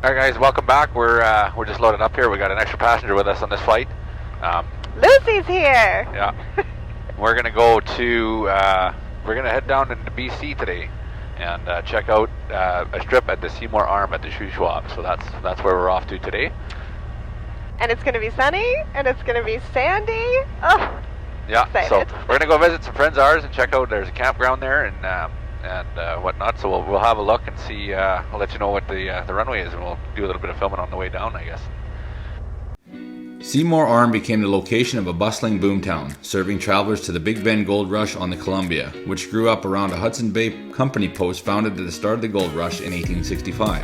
All right, guys, welcome back. We're just loading up here. We got an extra passenger with us on this flight. Lucy's here. Yeah, we're gonna go to we're gonna head down into BC today and check out a strip at the Seymour Arm at the sushwap. So that's where we're off to today. And it's gonna be sunny, and it's gonna be sandy. Oh, yeah. excited. So we're gonna go visit some friends of ours and check out. There's a campground there and whatnot. So we'll have a look and see. I'll let you know what the runway is, and we'll do a little bit of filming on the way down, I guess. Seymour Arm became the location of a bustling boomtown, serving travelers to the Big Bend Gold Rush on the Columbia, which grew up around a Hudson Bay Company post founded at the start of the gold rush in 1865.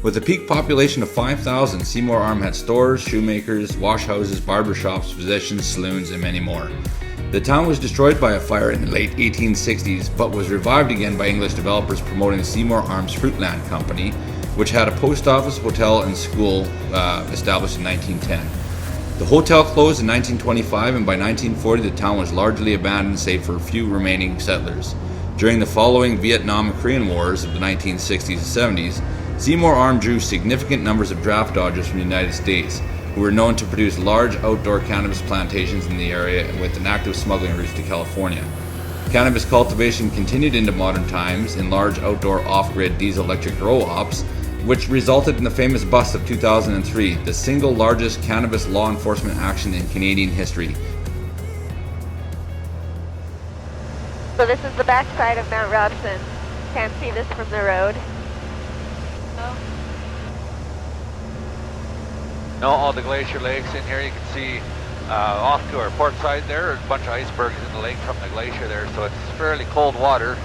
With a peak population of 5,000, Seymour Arm had stores, shoemakers, wash houses, barber shops, physicians, saloons, and many more. The town was destroyed by a fire in the late 1860s, but was revived again by English developers promoting Seymour Arm's Fruitland Company, which had a post office, hotel, and school established in 1910. The hotel closed in 1925, and by 1940 the town was largely abandoned save for a few remaining settlers. During the following Vietnam and Korean Wars of the 1960s and 70s, Seymour Arm drew significant numbers of draft dodgers from the United States, who were known to produce large outdoor cannabis plantations in the area and with an active smuggling route to California. Cannabis cultivation continued into modern times in large outdoor off-grid diesel-electric grow ops, which resulted in the famous bust of 2003, the single largest cannabis law enforcement action in Canadian history. So this is the backside of Mount Robson. Can't see this from the road. No, all the glacier lakes in here. You can see off to our port side there, a bunch of icebergs in the lake from the glacier there, so it's fairly cold water.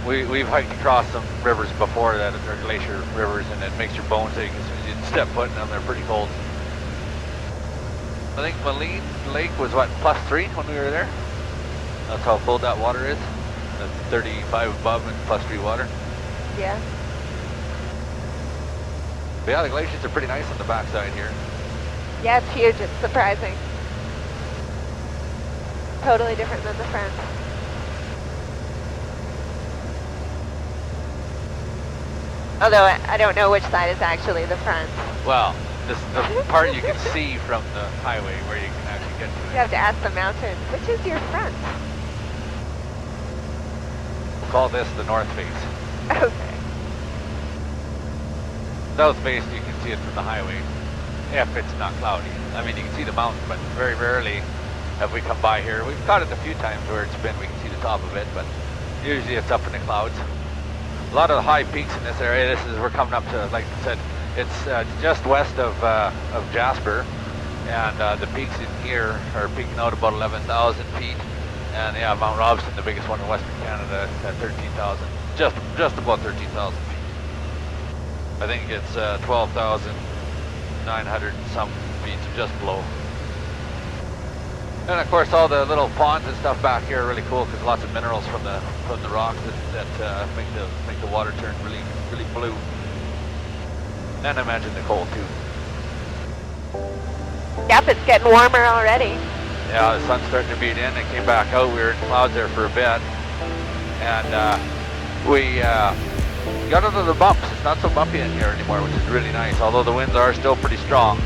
We've hiked across some rivers before that are glacier rivers, and it makes your bones ache as soon as you step foot in them. They're pretty cold. I think Moline Lake was what, +3 when we were there? That's how cold that water is. That's 35 above and +3 water. Yeah. But yeah, the glaciers are pretty nice on the backside here. Yeah, it's huge. It's surprising. Totally different than the front. Although I don't know which side is actually the front. Well, this is the part you can see from the highway where you can actually get to it. You have to ask the mountain, which is your front? We'll call this the north face. Okay. South face, you can see it from the highway, if it's not cloudy. I mean, you can see the mountain, but very rarely have we come by here. We've caught it a few times where it's been, we can see the top of it, but usually it's up in the clouds. A lot of the high peaks in this area. We're coming up to, like I said, it's just west of Jasper, and the peaks in here are peaking out about 11,000 feet. And yeah, Mount Robson, the biggest one in Western Canada, at 13,000, just about 13,000 feet. I think it's 12,900 and some feet, just below. And of course, all the little ponds and stuff back here are really cool because lots of minerals from the rocks that make the water turn really blue. And I imagine the cold too. Yep, it's getting warmer already. Yeah, the sun's starting to beat in. It came back out. We were in clouds there for a bit, and we got under the bumps. It's not so bumpy in here anymore, which is really nice. Although the winds are still pretty strong,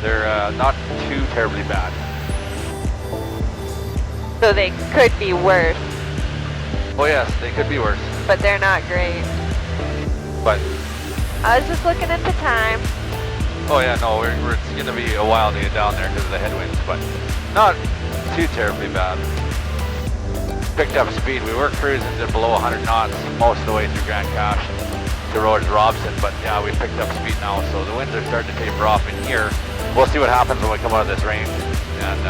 they're not too terribly bad. So they could be worse, Oh yes, they could be worse. but they're not great. But I was just looking at the time. oh yeah, no, it's going to be a while to get down there because of the headwinds, but not too terribly bad. Picked up speed. We were cruising to below 100 knots most of the way through Grand Cache towards Robson, but yeah, we picked up speed now, so the winds are starting to taper off in here. We'll see what happens when we come out of this range and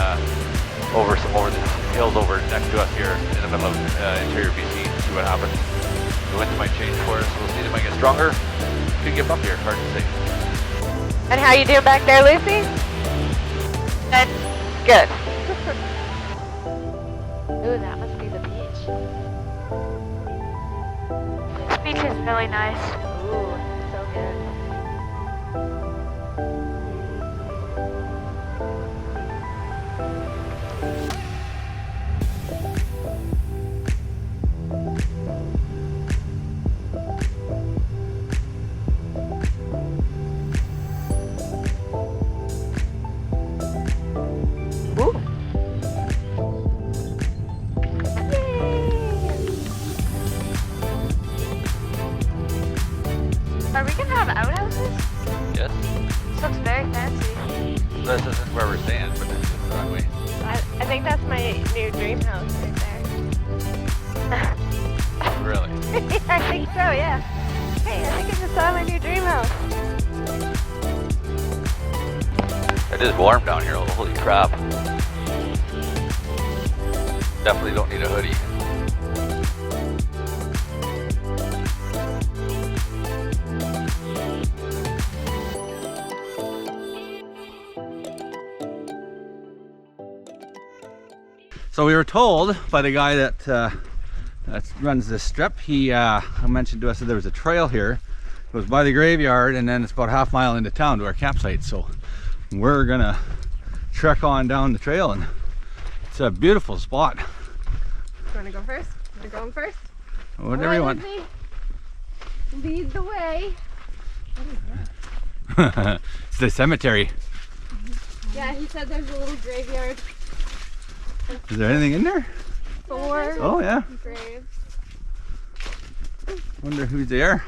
over the hills over next to us here in the middle of interior BC. See what happens. The winds might change for us. We'll see. They might get stronger. Could get bumpier. Hard to say. And how you doing back there, Lucy? Good. Ooh, that must be the beach. This beach is really nice. Ooh, so good. dream house right there. Really? I think so, yeah. Hey, I think I just saw my new dream house. It is warm down here, holy crap. Definitely don't need a hoodie. So we were told by the guy that runs this strip, he mentioned to us that there was a trail here. It goes by the graveyard and then it's about a half mile into town to our campsite. So we're gonna trek on down the trail and it's a beautiful spot. You wanna go first? You're going first? Whatever you want. Lead the way. It's the cemetery. Yeah, he said there's a little graveyard. Is there anything in there? 4 Oh yeah. graves. Wonder who's there.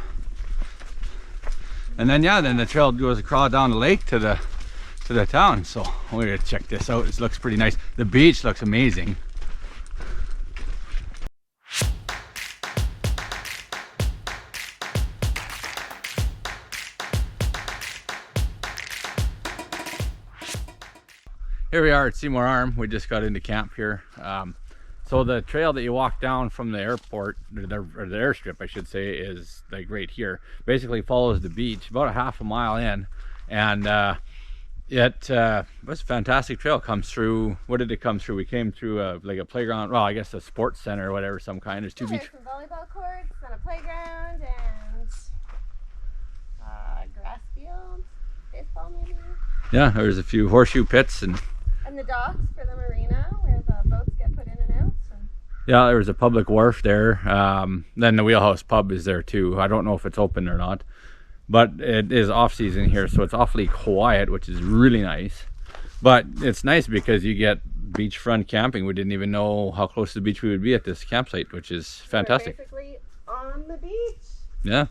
And then yeah, then the trail goes across down the lake to the town. So we're gonna check this out. It looks pretty nice. The beach looks amazing. Here we are at Seymour Arm. We just got into camp here. So the trail that you walk down from the airport, or the airstrip I should say, is like right here. Basically follows the beach about a half a mile in, and it was a fantastic trail. Comes through, what did it come through? We came through like a playground, well I guess a sports center or whatever, some kind. There's two beach. Some volleyball courts and a playground and grass fields, baseball maybe. Yeah, there's a few horseshoe pits and the docks for the marina where the boats get put in and out. And yeah, there was a public wharf there. Then the Wheelhouse pub is there too. I don't know if it's open or not, but it is off season here, so it's awfully quiet, which is really nice. But it's nice because you get beachfront camping. We didn't even know how close to the beach we would be at this campsite, which is fantastic. We're basically on the beach. Yeah.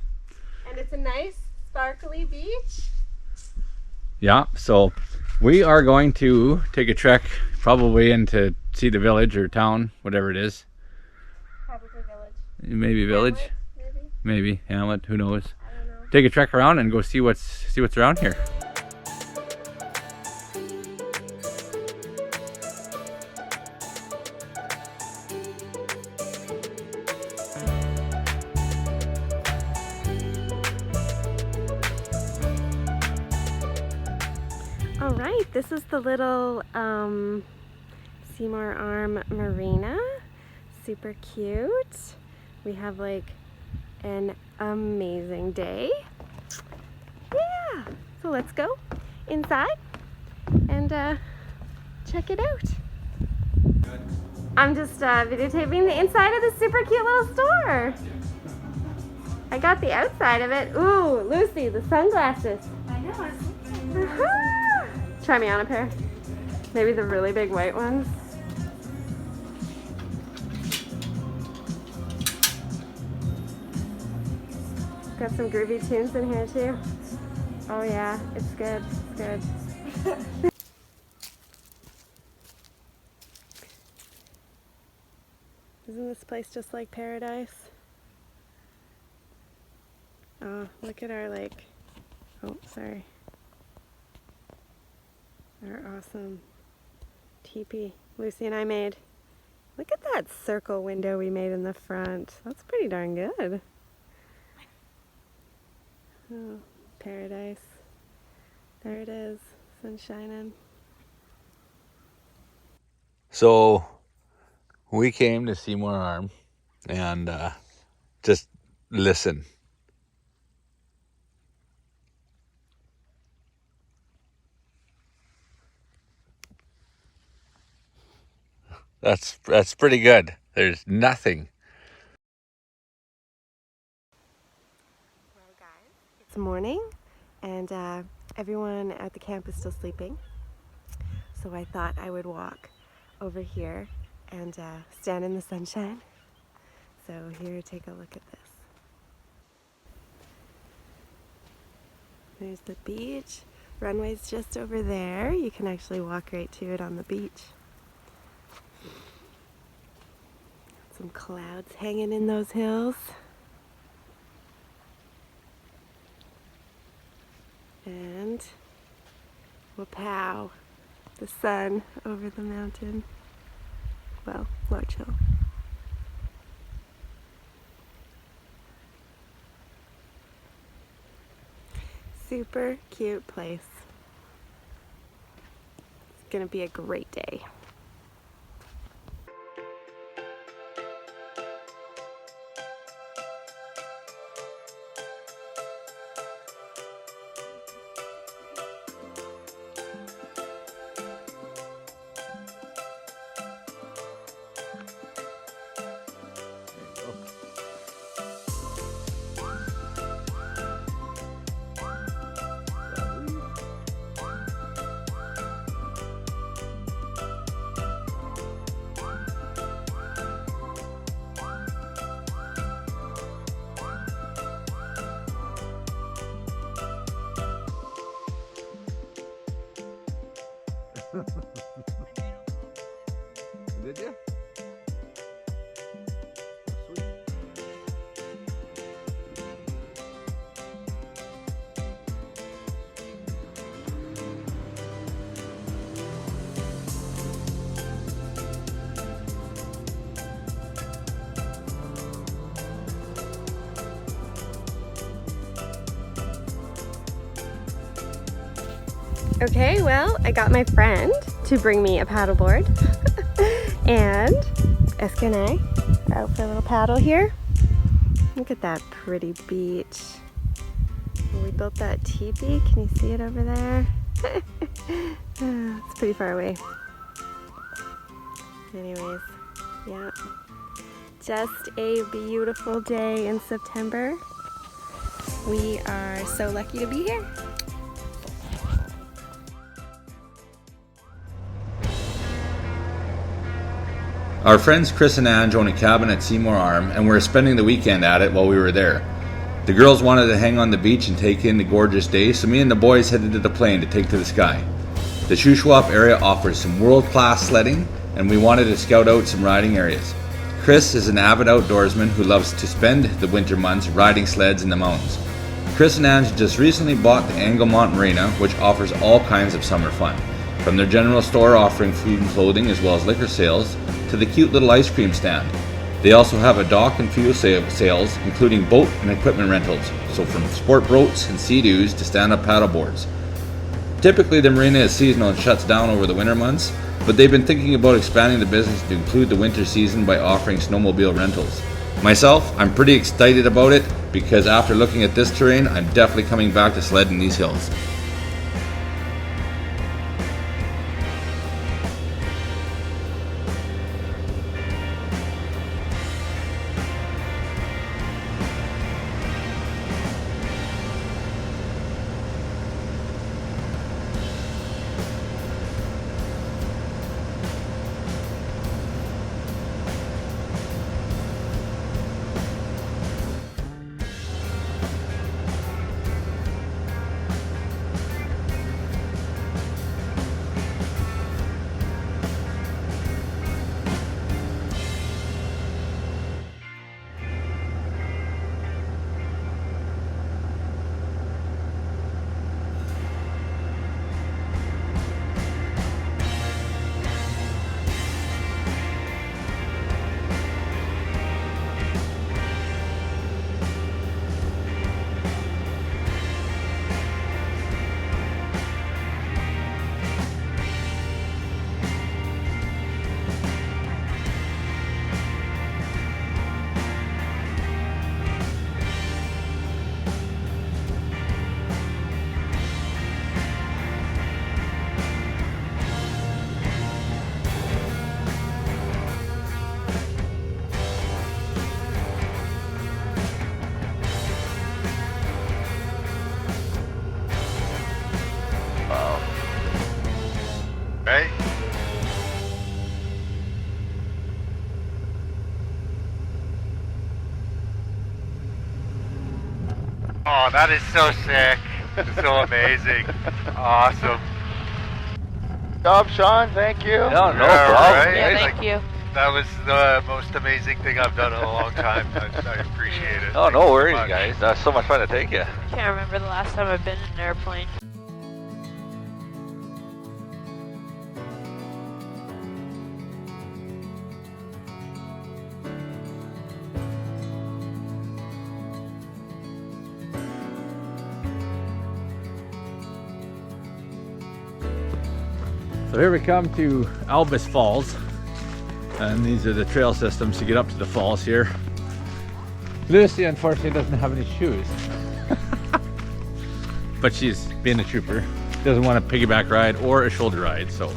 And it's a nice, sparkly beach. Yeah, so we are going to take a trek probably in to see the village or town, whatever it is. Probably village. Maybe village. Hamlet, Maybe Hamlet, who knows. I don't know. Take a trek around and go see what's around here. All right, this is the little Seymour Arm Marina. Super cute. We have like an amazing day. Yeah, so let's go inside and check it out. I'm just videotaping the inside of this super cute little store. I got the outside of it. Ooh, Lucy, the sunglasses. I know. Try me on a pair. Maybe the really big white ones. Got some groovy tunes in here too. Oh yeah, it's good, it's good. Isn't this place just like paradise? Oh, look at our like, oh, sorry. Our awesome teepee Lucy and I made. Look at that circle window we made in the front. That's pretty darn good. Oh, paradise. There it is, sun shining. So we came to Seymour Arm and just listen. That's pretty good. There's nothing. Well guys, it's morning and everyone at the camp is still sleeping. So I thought I would walk over here and stand in the sunshine. So here, take a look at this. There's the beach. Runway's just over there. You can actually walk right to it on the beach. Some clouds hanging in those hills. And wapow, the sun over the mountain. Well, Larch Hill. Super cute place. It's gonna be a great day. Did you? Okay, well, I got my friend to bring me a paddleboard. And Eska and I are out for a little paddle here. Look at that pretty beach. We built that teepee. Can you see it over there? It's pretty far away. Anyways, yeah. Just a beautiful day in September. We are so lucky to be here. Our friends Chris and Ange own a cabin at Seymour Arm, and we're spending the weekend at it while we were there. The girls wanted to hang on the beach and take in the gorgeous day, so me and the boys headed to the plane to take to the sky. The sushwap area offers some world-class sledding, and we wanted to scout out some riding areas. Chris is an avid outdoorsman who loves to spend the winter months riding sleds in the mountains. Chris and Ange just recently bought the Anglemont Marina, which offers all kinds of summer fun, from their general store offering food and clothing as well as liquor sales, to the cute little ice cream stand. They also have a dock and fuel sales, including boat and equipment rentals, so from sport boats and sea-doos to stand-up paddleboards. Typically the marina is seasonal and shuts down over the winter months, but they've been thinking about expanding the business to include the winter season by offering snowmobile rentals. Myself, I'm pretty excited about it because after looking at this terrain, I'm definitely coming back to sledding these hills. Right? Oh, that is so sick. So amazing. Awesome. Good job, Sean. Thank you. No Yeah, problem. right? Yeah, It's thank like you. That was the most amazing thing I've done in a long time. I appreciate it. Oh, Thank no you so worries, much. guys. That's so much fun to take you. Can't remember the last time I've been in an airplane. So here we come to Albus Falls, and these are the trail systems to get up to the falls here. Lucy unfortunately doesn't have any shoes, but she's being a trooper. Doesn't want a piggyback ride or a shoulder ride, so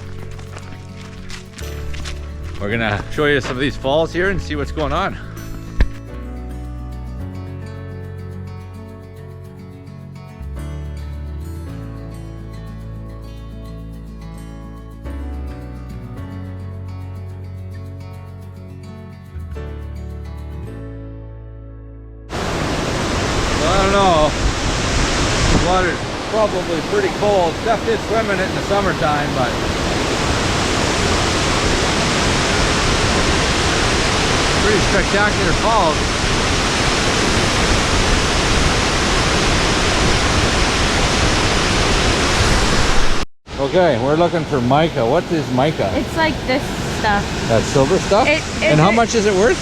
we're gonna show you some of these falls here and see what's going on. I don't know. The water's probably pretty cold. Steph did swim in it in the summertime, but pretty spectacular falls. Okay, we're looking for mica. What is mica? It's like this stuff. That silver stuff? And how much is it worth?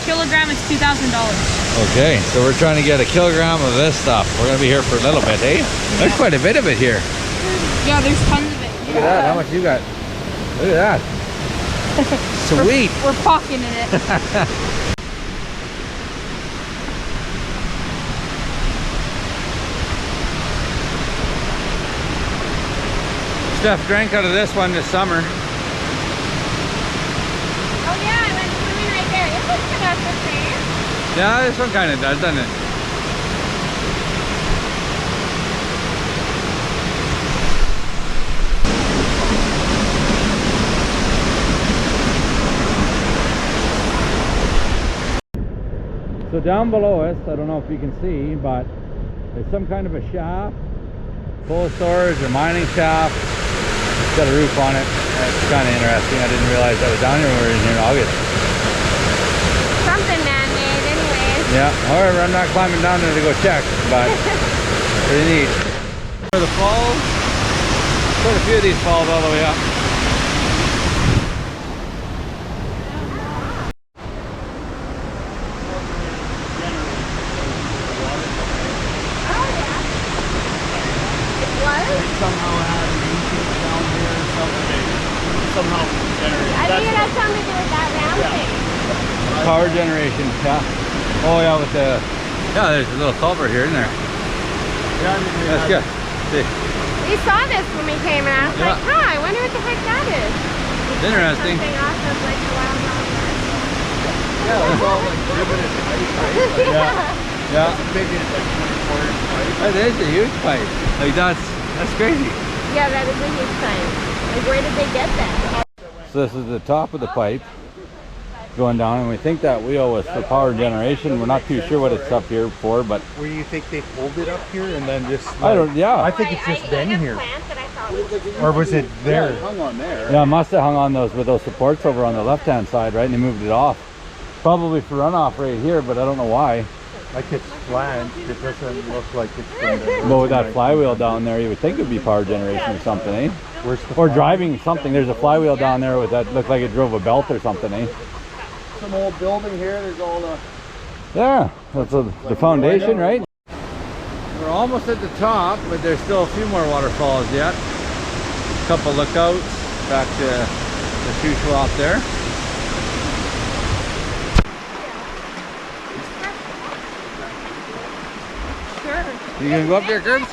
Kilogram is $2,000. Okay, so we're trying to get a kilogram of this stuff. We're gonna be here for a little bit, eh? There's quite a bit of it here. Yeah, there's tons of it. Look at that, how much you got? Look at that. Sweet. We're pocketing it. Steph drank out of this one this summer. Oh yeah, I went swimming right there. It looks about the same. Yeah, this one kind of does, doesn't it? So down below us, I don't know if you can see, but there's some kind of a shaft, coal storage or mining shaft. It's got a roof on it. It's kind of interesting. I didn't realize that was down here when we were in here in August. Something man-made anyways. Yeah, however, I'm not climbing down there to go check, but pretty neat. For the falls, quite a few of these falls all the way up. Somehow had an ancient down here or something. Somehow generated. I think it has something to do with that round thing. Power generation, yeah. Oh yeah, with the, yeah, there's a little culvert here, isn't there? Yeah, I mean, That's good. See, We saw this when we came and I was like, Yeah. huh, I wonder what the heck that is. it's interesting. Something off of like the Wild Wild West. Yeah, it's all like riveted pipe, right? Yeah, yeah. Maybe it's like 24-inch pipe. That is a huge pipe. Like that's crazy. Yeah, that is a huge sign. Like where did they get that? So this is the top of the pipe going down, and we think that wheel was for power generation. We're not too sure what it's up here for, but Where you think they pulled it up here and then just... I don't, yeah. I think it's just been here. Plant that I thought was Or was it there? Hung on there. Yeah, it must have hung on those with those supports over on the left-hand side, right? And they moved it off. Probably for runoff right here, but I don't know why. Like it's slant. It doesn't look like it's from there. But with that flywheel down there, you would think it would be power generation or something, eh? Where's the Or fly? driving something. There's a flywheel down there with that looked like it drove a belt or something, eh? Some old building here. There's all the... Yeah, that's the foundation, right? We're almost at the top, but there's still a few more waterfalls yet. A couple lookouts back to the sushwap there. Sure. You gonna go up there, Curbs?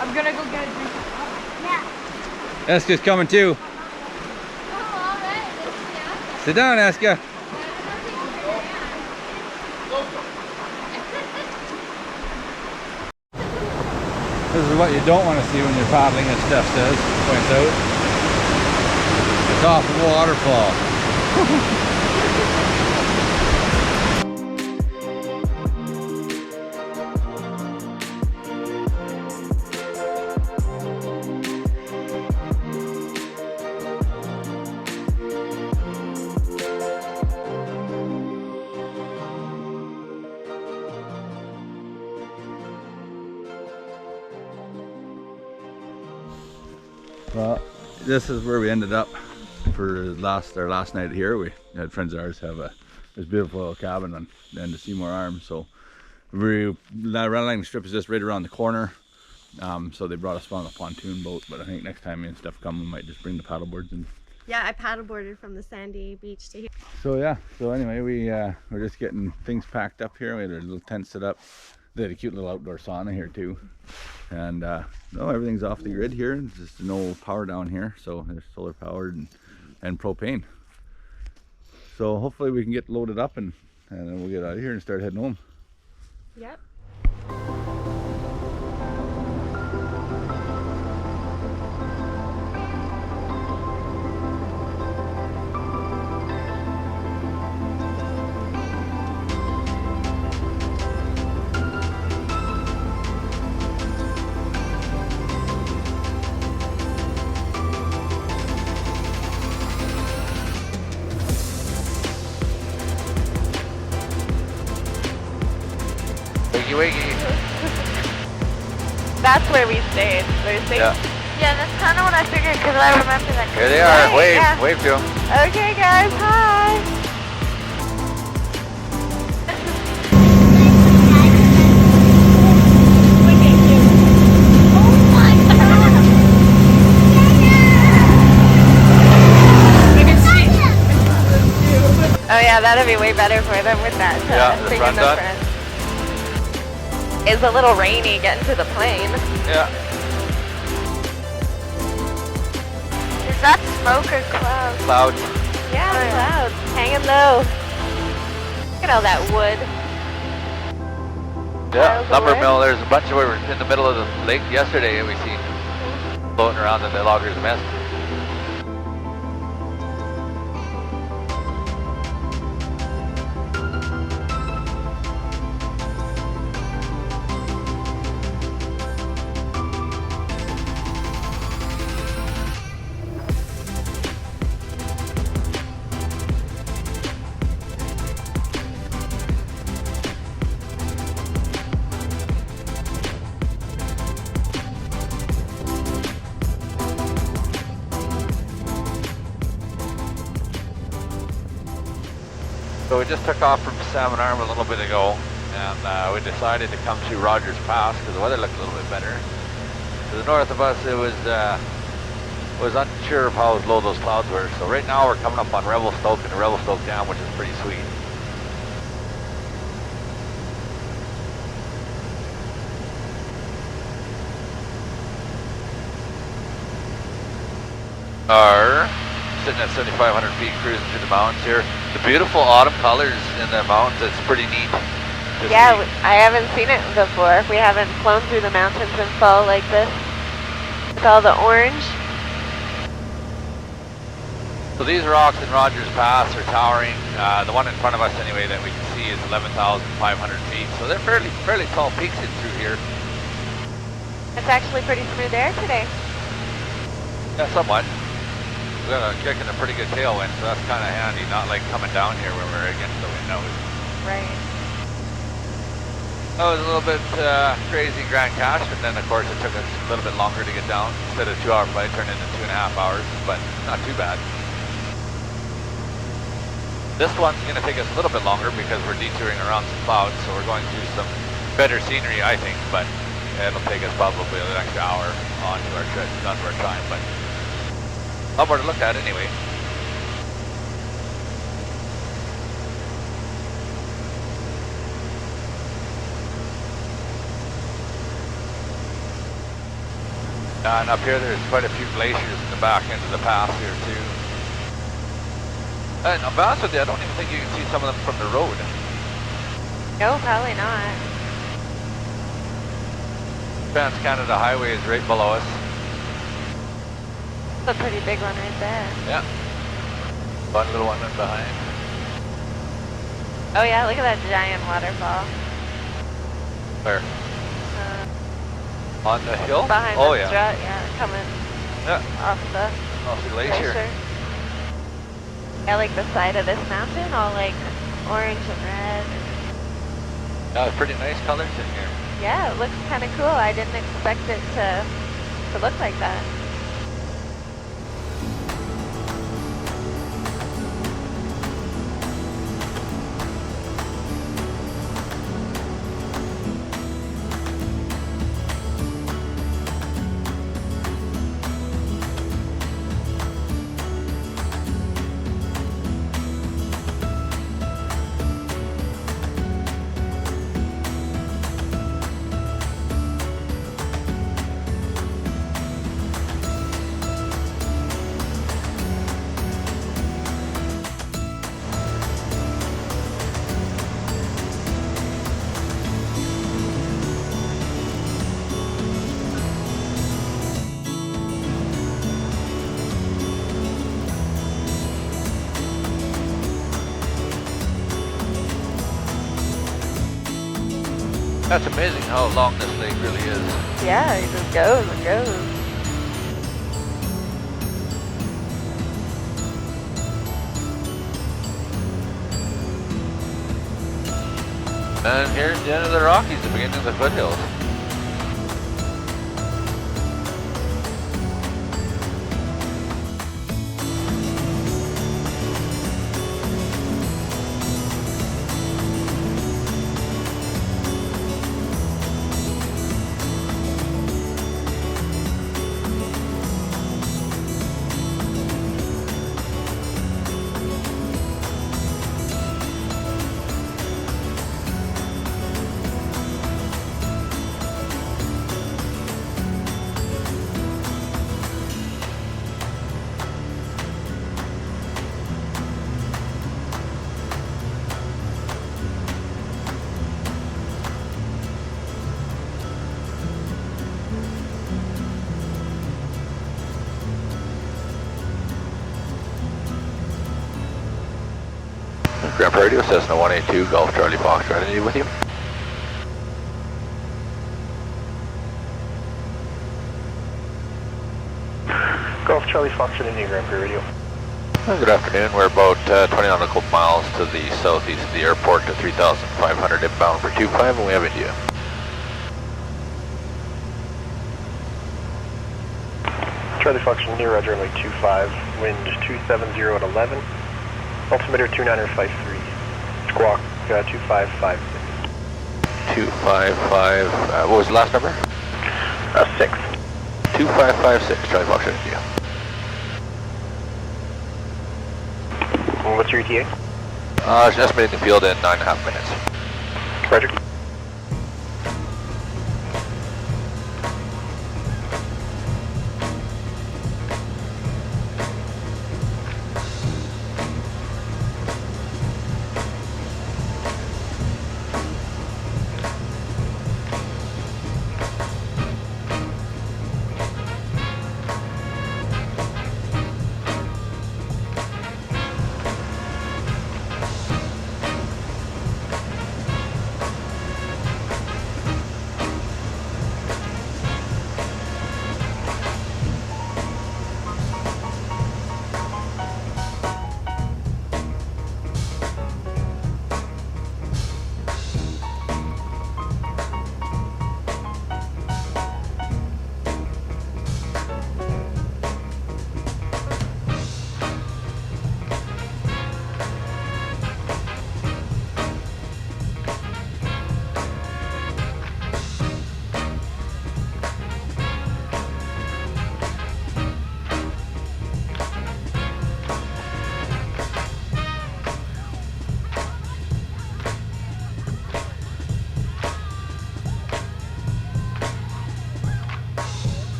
I'm gonna go get a drink. Eska's coming too. Sit down, Eska. This is what you don't want to see when you're paddling, as Steph says, points out. The top of a waterfall. Well, this is where we ended up for our last night here. We had friends of ours have this beautiful little cabin on the end of Seymour Arm. So the line strip is just right around the corner. So they brought us on a pontoon boat, but I think next time and stuff come, we might just bring the paddle boards in. Yeah, I paddleboarded from the sandy beach to here. So yeah, so anyway, we're just getting things packed up here. We had our little tent set up. They had a cute little outdoor sauna here too. And no, everything's off the grid here. There's just no power down here, so there's solar powered and propane. So hopefully we can get loaded up and then we'll get out of here and start heading home. Yep. Wiggy wiggy. That's where we stayed. Yeah. Yeah, that's kind of what I figured because I remember that. Here they are. Right, Wave. yeah. Wave to them. Okay, guys. Hi. Oh yeah, that'd be way better for them with that Yeah, the thing front in the on. front. It's a little rainy getting to the plane. Yeah. Is that smoke or cloud? Clouds. Yeah, Oh, yeah. clouds hanging low. Look at all that wood. Yeah. Piles of Lumber wood. mill. There's a bunch of we were in the middle of the lake yesterday and we see floating around in the loggers' mess. So we just took off from Seymour Arm a little bit ago, and we decided to come to Rogers Pass because the weather looked a little bit better. To the north of us, it was unsure of how low those clouds were. So right now we're coming up on Revelstoke and the Revelstoke Dam, which is pretty sweet. Are sitting at 7,500 feet cruising through the mountains here. The beautiful autumn colors in the mountains, it's pretty neat. to Yeah, see. I haven't seen it before. We haven't flown through the mountains in fall like this. With all the orange. So these rocks in Rogers Pass are towering. The one in front of us anyway that we can see is 11,500 feet. So they're fairly tall peaks in through here. It's actually pretty smooth air today. Yeah, somewhat. We got a kick and a pretty good tailwind, so that's kind of handy, not like coming down here when we're against the wind. That was a little bit crazy Grand Cache, and then of course it took us a little bit longer to get down. Instead of a 2-hour flight, turned into 2.5 hours, but not too bad. This one's going to take us a little bit longer because we're detouring around some clouds, so we're going through some better scenery, I think, but it'll take us probably an extra hour onto our trip, onto our time, but a lot more to look at anyway. And up here there's quite a few glaciers in the back end of the pass here too. And I'll be honest with you, I don't even think you can see some of them from the road. No, probably not. Trans-Canada Highway is right below us. That's a pretty big one right there. Yeah. One little one in behind. Oh yeah, look at that giant waterfall. Where? On the hill? Behind Oh the yeah. strut, yeah, coming Yeah. off the Off the glacier. glacier. I like the side of this mountain, all like orange and red. Yeah, pretty nice colors in here. Yeah, it looks kind of cool. I didn't expect it to look like that. That's amazing how long this lake really is. Yeah, it just goes and goes. And here's the end of the Rockies, the beginning of the foothills. Grandpa Radio, Cessna 182, Golf Charlie Foxtrot, any with you? Golf Charlie Foxtrot, India Grandpa Radio. Good afternoon. We're about 20 nautical miles to the southeast of the airport to 3,500 inbound for 25, and we have India. Charlie Foxtrot, India, Roger, runway 25, wind 270 at 11, altimeter 2953, squawk 2556. 255, what was the last number? 6. 2556, Charlie Foxtrot, India. And what's your ETA? It's estimating the field in 9.5 minutes. Roger.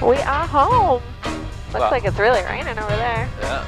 We are home. Looks Wow. like it's really raining over there. Yeah.